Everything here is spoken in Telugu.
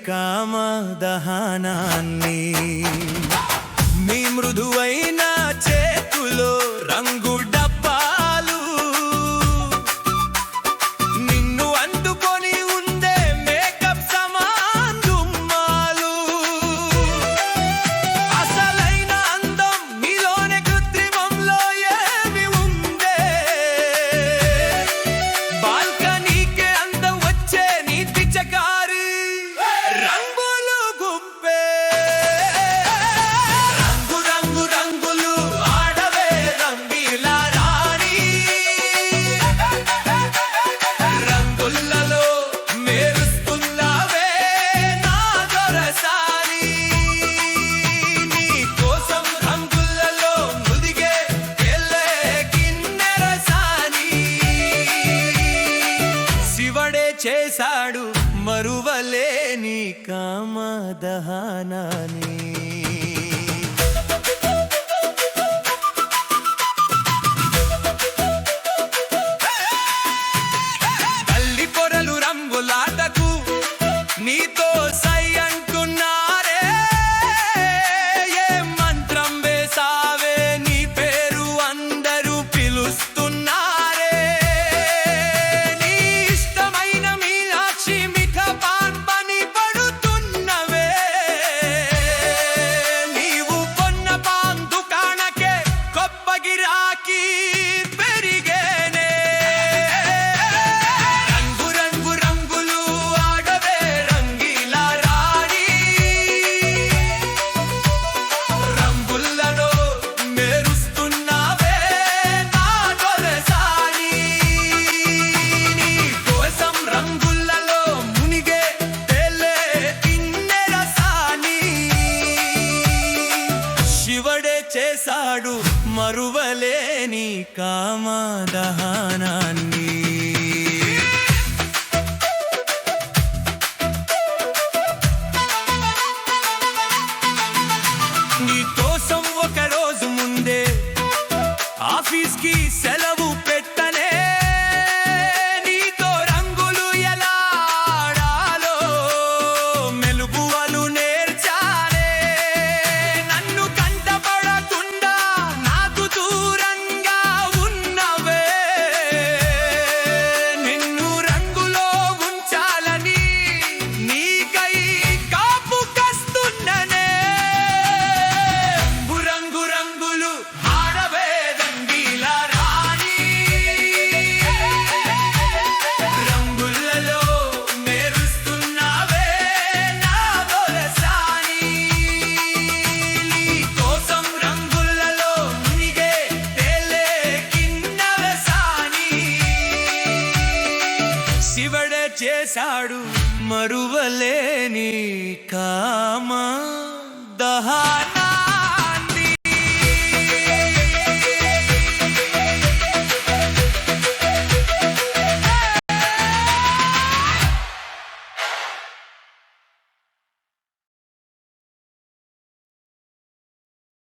కామదహనాన్ని నీ మృదువైన చేతులో రంగు డబ్బాలు నిన్ను అందుకొని ఉందే మేకప్ సమాన్ దుమ్మాలు అసలైన అందం నీలోనే కృత్రిమంలో ఏమి ఉందే బాల్కనీకే అందం వచ్చే నీ పిచ్చకారి రంగులు గుప్పే రంగు రంగు రంగులు ఆడవే రంగీల రాణి రంగులలో మెరుస్తున్నావే నా దొరసాని నీ కోసం రంగులలో ముదిగే ఎల్లే కిన్నెరసాని శివుడే చేశాడు మరువలేని కామదహనాన్ని తల్లి పొరలు రంగులాటకు నీతో సై అంటున్నారే ఏ మంత్రం వేసావే నీ పేరు అందరూ పిలుస్తున్నారే నీ ఇష్టమైన మీనాక్షి మిఠ పాన్ పని పడుతున్నవే నీవు కొన్న పాన్ దుకాణకే గొప్ప గిరాకీ పెరిగేనే రంగు రంగు రంగులు ఆడవే రంగీల రాణి రంగులలో మెరుస్తున్నావే నా దొరసాని నీ కోసం రంగులలో మునిగే తేలే కిన్నెరసాని శివుడే చేశాడు మరువలేని కామదహనాన్ని నీ కోసం ఒక రోజు ముందే ఆఫీస్కి సెలవు పెట్టనే నీతో రంగులు ఎలా ఆడాలో మెలుగువలు నేర్చాలే నన్ను కంటపడకుండా నాకు దూరంగా ఉన్నవే నిన్ను రంగులో ఉంచాలని నీకై కాపు కస్తున్ననే రంగు రంగులు ఆడవే రంగీల రాణి రంగులలో మెరుస్తున్నావే నా దొరసాని నీ కోసం రంగులలో మునిగే తేలే కిన్నెరసాని శివుడే చేశాడు మరువలేని కామ